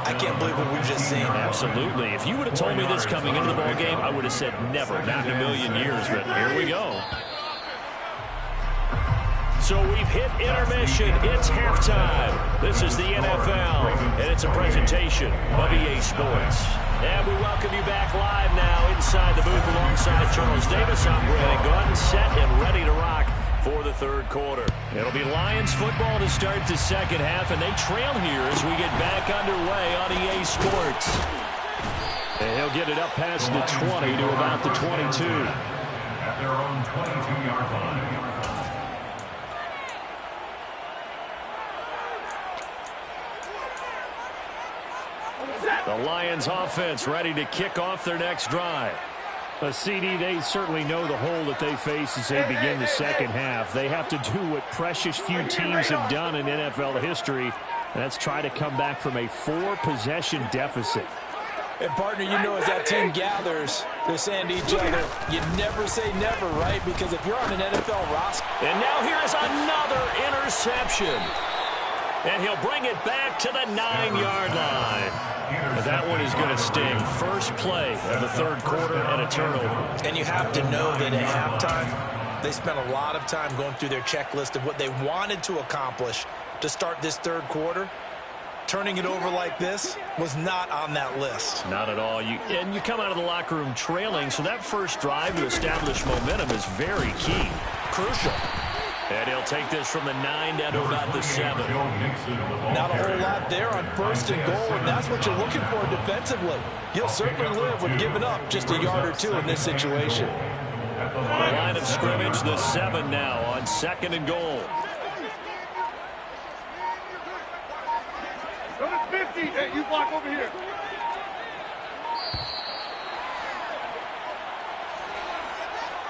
I can't believe what we've just seen. Absolutely. If you would have told me this coming into the ball game, I would have said never, not in a million years, but here we go. So we've hit intermission. It's halftime. This is the NFL, and it's a presentation of EA Sports. And we welcome you back live now inside the booth alongside Charles Davis. I'm Brandon Gunn, set and ready to rock for the third quarter. It'll be Lions football to start the second half, and they trail here as we get back underway on EA Sports. And he'll get it up past the 20 to about the 22. At their own 22-yard line. The Lions offense ready to kick off their next drive. A CD, they certainly know the hole that they face as they begin the second half. They have to do what precious few teams have done in NFL history, and that's try to come back from a 4-possession deficit. And, partner, you know as that team gathers, they're saying to each other, you never say never, right? Because if you're on an NFL roster. And now here's another interception. And he'll bring it back to the 9-yard line. And that one is going to sting. First play of the third quarter and a turnover. And you have to know that at halftime, they spent a lot of time going through their checklist of what they wanted to accomplish to start this third quarter. Turning it over like this was not on that list. Not at all. You come out of the locker room trailing, so that first drive to establish momentum is very key. Crucial. And he'll take this from the 9 down to about the 7. Not a whole lot there on first and goal, and that's what you're looking for defensively. You'll certainly live with giving up just a yard or two in this situation. The line of scrimmage, the 7 now on second and goal. Number 50, hey, you block over here.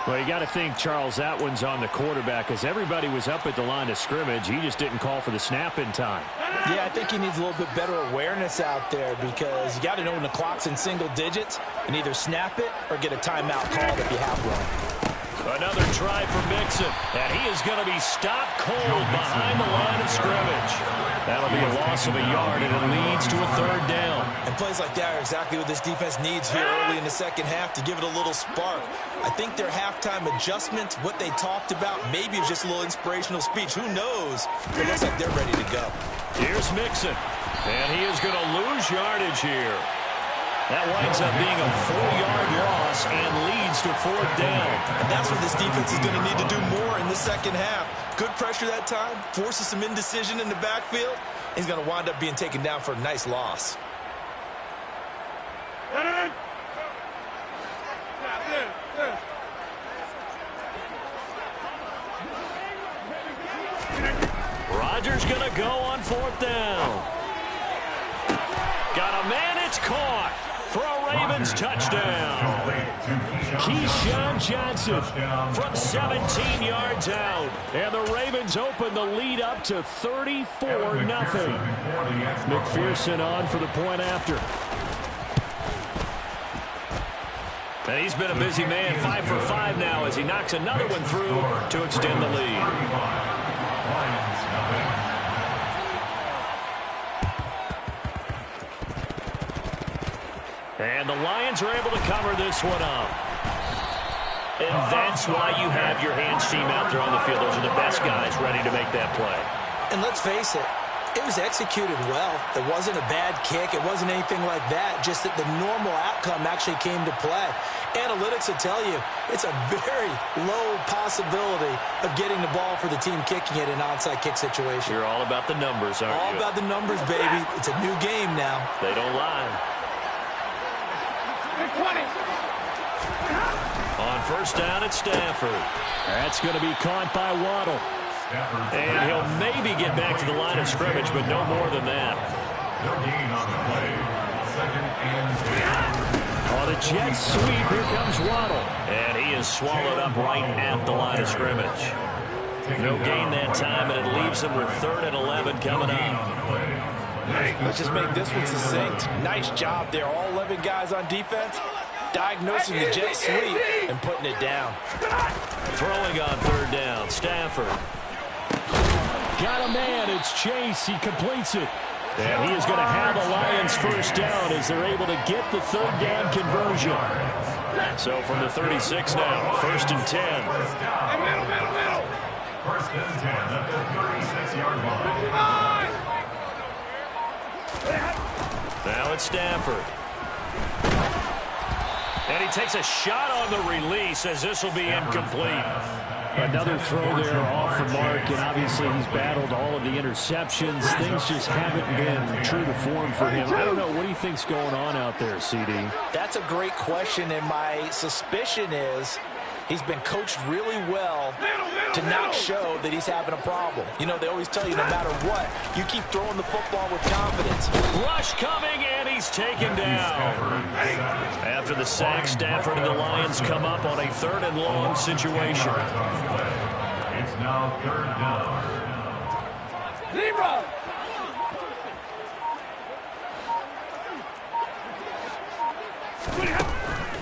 Well, you got to think, Charles, that one's on the quarterback as everybody was up at the line of scrimmage. He just didn't call for the snap in time. Yeah, I think he needs a little bit better awareness out there because you got to know when the clock's in single digits and either snap it or get a timeout called if you have one. Another try for Mixon, and he is going to be stopped cold behind the line of scrimmage. That'll be a loss of a yard, and it leads to a third down. And plays like that are exactly what this defense needs here early in the second half to give it a little spark. I think their halftime adjustment, what they talked about, maybe it's just a little inspirational speech. Who knows? It looks like they're ready to go. Here's Mixon, and he is going to lose yardage here. That winds up being a 4-yard loss and leads to fourth down. And that's what this defense is going to need to do more in the second half. Good pressure that time, forces some indecision in the backfield. He's going to wind up being taken down for a nice loss. Rodgers going to go on fourth down. Got a man, it's caught for a Ravens touchdown. Keyshawn Johnson from 17 yards out. And the Ravens open the lead up to 34-0. McPherson on for the point after. And he's been a busy man, 5 for 5 now as he knocks another one through to extend the lead. And the Lions are able to cover this one up. And that's why you have your hands team out there on the field. Those are the best guys ready to make that play. And let's face it, it was executed well. It wasn't a bad kick. It wasn't anything like that. Just that the normal outcome actually came to play. Analytics will tell you it's a very low possibility of getting the ball for the team kicking it in an onside kick situation. You're all about the numbers, aren't you? All about the numbers, baby. It's a new game now. They don't lie. On first down at Stafford. That's going to be caught by Waddle. And he'll maybe get back to the line of scrimmage, but no more than that. No gain on the play. Second and 10. On a jet sweep, here comes Waddle. And he is swallowed up right at the line of scrimmage. No gain that time, and it leaves him with 3rd and 11 coming up. Let's just make this one succinct. Nice job there. All 11 guys on defense diagnosing the jet sweep and putting it down. Throwing on 3rd down, Stafford. Got a man, it's Chase, he completes it. And he is going to have the Lions first down as they're able to get the 3rd down conversion. So from the 36 now, 1st and 10. First and 10 at the 36-yard line. Now it's Stafford. And he takes a shot on the release as this will be incomplete. Another throw there off the mark, and obviously he's battled all of the interceptions. Things just haven't been true to form for him. I don't know, what do you think's going on out there, CD? That's a great question, and my suspicion is he's been coached really well to not show that he's having a problem. You know, they always tell you no matter what, you keep throwing the football with confidence. Rush coming, and he's taken down. After the sack, Stafford and the Lions come up on a 3rd and long situation. It's now 3rd down. Zebra!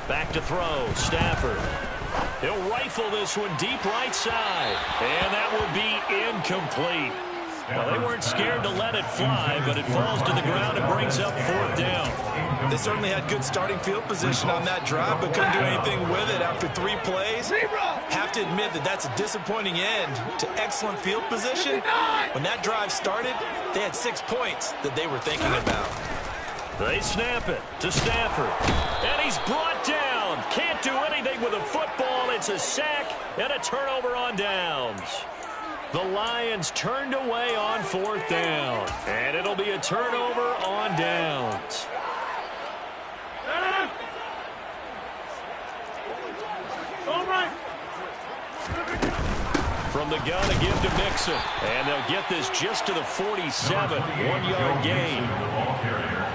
Back to throw, Stafford. He'll rifle this one deep right side. And that will be incomplete. Well, they weren't scared to let it fly, but it falls to the ground and brings up 4th down. They certainly had good starting field position on that drive, but couldn't do anything with it after 3 plays. Have to admit that that's a disappointing end to excellent field position. When that drive started, they had 6 points that they were thinking about. They snap it to Stafford. And he's brought down. Can't do anything with a football. It's a sack and a turnover on downs. The Lions turned away on 4th down. And it'll be a turnover on downs. From the gun, a give to Mixon. And they'll get this just to the 47. 1-yard gain.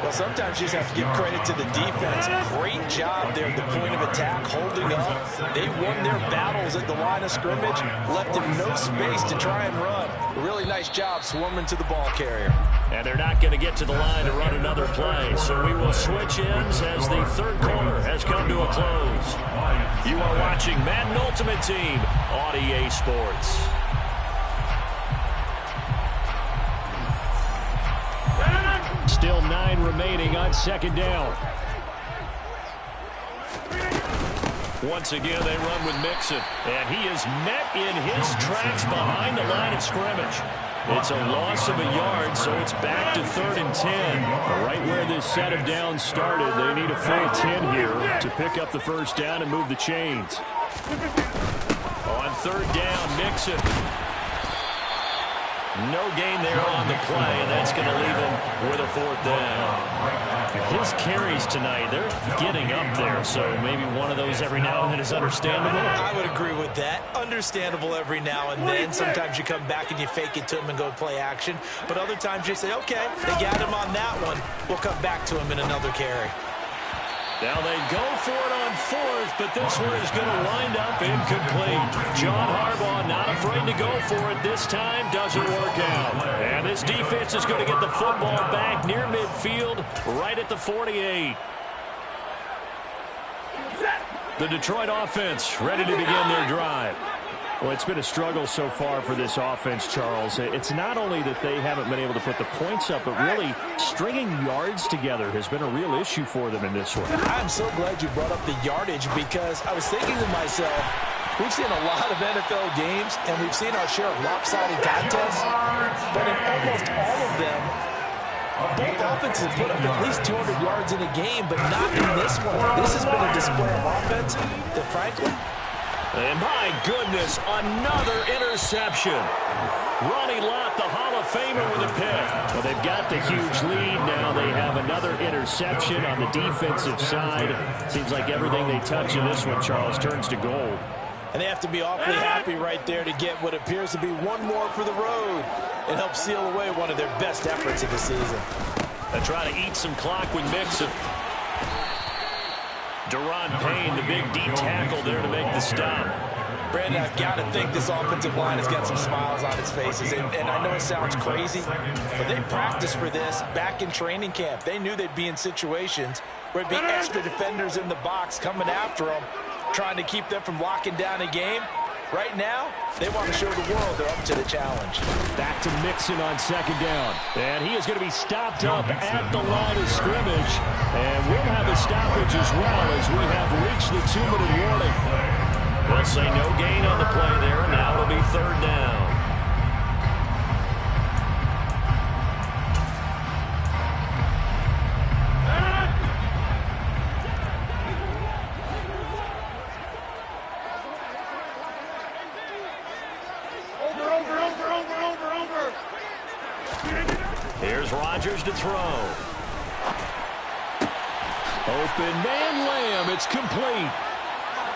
Well, sometimes you just have to give credit to the defense. Great job there at the point of attack, holding up. They won their battles at the line of scrimmage, left them no space to try and run. A really nice job swarming to the ball carrier. And they're not going to get to the line to run another play. So we will switch ends as the third quarter has come to a close. You are watching Madden Ultimate Team on EA Sports. Still 9 remaining on second down. Once again, they run with Mixon. And he is met in his tracks behind the line of scrimmage. It's a loss of a yard, so it's back to 3rd and 10. Right where this set of downs started, they need a full 10 here to pick up the first down and move the chains. On 3rd down, Mixon. No gain there on the play, and that's going to leave him with a 4th down. His carries tonight, they're getting up there, so maybe one of those every now and then is understandable. I would agree with that. Understandable every now and then. Sometimes you come back and you fake it to him and go play action. But other times you say, okay, they got him on that one. We'll come back to him in another carry. Now they go for it on 4th, but this one is going to wind up incomplete. John Harbaugh not afraid to go for it this time. Doesn't work out. And this defense is going to get the football back near midfield, right at the 48. The Detroit offense ready to begin their drive. Well, it's been a struggle so far for this offense, Charles. It's not only that they haven't been able to put the points up, but really stringing yards together has been a real issue for them in this one. I'm so glad you brought up the yardage because I was thinking to myself, we've seen a lot of NFL games, and we've seen our share of lopsided contests, but in almost all of them, both offenses put up at least 200 yards in a game, but not in this one. This has been a display of offense that, frankly, and my goodness, another interception. Ronnie Lott, the Hall of Famer, with a pick. Well, they've got the huge lead now. They have another interception on the defensive side. Seems like everything they touch in this one, Charles, turns to gold. And they have to be awfully happy right there to get what appears to be one more for the road and help seal away one of their best efforts of the season. They try to eat some clock with Mixon. Deron Payne, the big D tackle there to make the stop. Brandon, I've got to think this offensive line has got some smiles on its faces. And I know it sounds crazy, but they practiced for this back in training camp. They knew they'd be in situations where it'd be extra defenders in the box coming after them, trying to keep them from locking down a game. Right now, they want to show the world they're up to the challenge. Back to Mixon on second down. And he is going to be stopped up at the line of scrimmage. And we'll have a stoppage as well as we have reached the 2-minute warning. They'll say no gain on the play there, and now it'll be 3rd down. Here's Rodgers to throw. Open man Lamb. It's complete.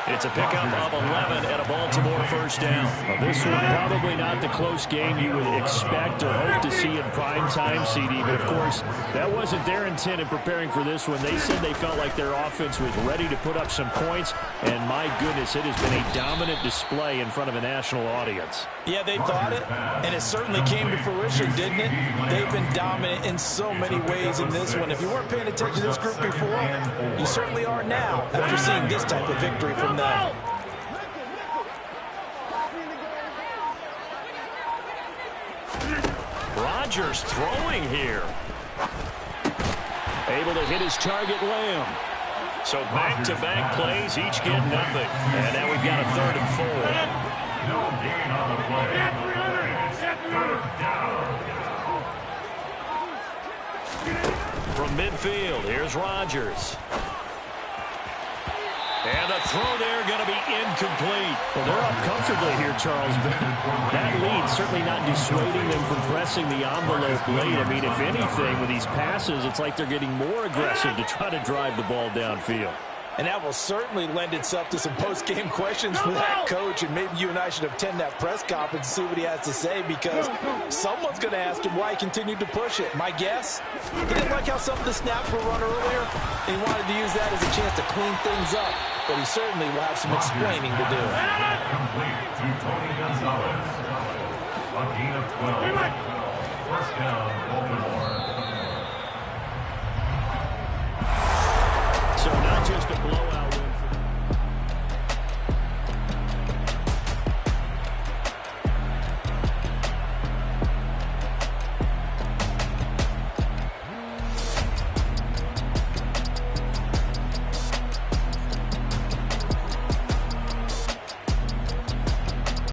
It's a pickup of 11 and a Baltimore first down. Well, this one probably not the close game you would expect or hope to see in prime time, CD. But, of course, that wasn't their intent in preparing for this one. They said they felt like their offense was ready to put up some points. And, my goodness, it has been a dominant display in front of a national audience. Yeah, they thought it, and it certainly came to fruition, didn't it? They've been dominant in so many ways in this one. If you weren't paying attention to this group before, you certainly are now after seeing this type of victory from them. Rodgers throwing here. Able to hit his target, Lamb. So back-to-back plays, each get nothing. And now we've got a 3rd and 4. No gain on the play. 3rd down. From midfield, here's Rodgers. And the throw there going to be incomplete. Well, they're up comfortably here, Charles, but that lead certainly not dissuading them from pressing the envelope late. I mean, if anything, with these passes, it's like they're getting more aggressive to try to drive the ball downfield. And that will certainly lend itself to some post-game questions for that coach. And maybe you and I should attend that press conference and see what he has to say, because someone's going to ask him why he continued to push it. My guess, he didn't like how some of the snaps were run earlier, and he wanted to use that as a chance to clean things up. But he certainly will have some explaining to do. Complete to Tony Gonzalez. A gain of 12. First down.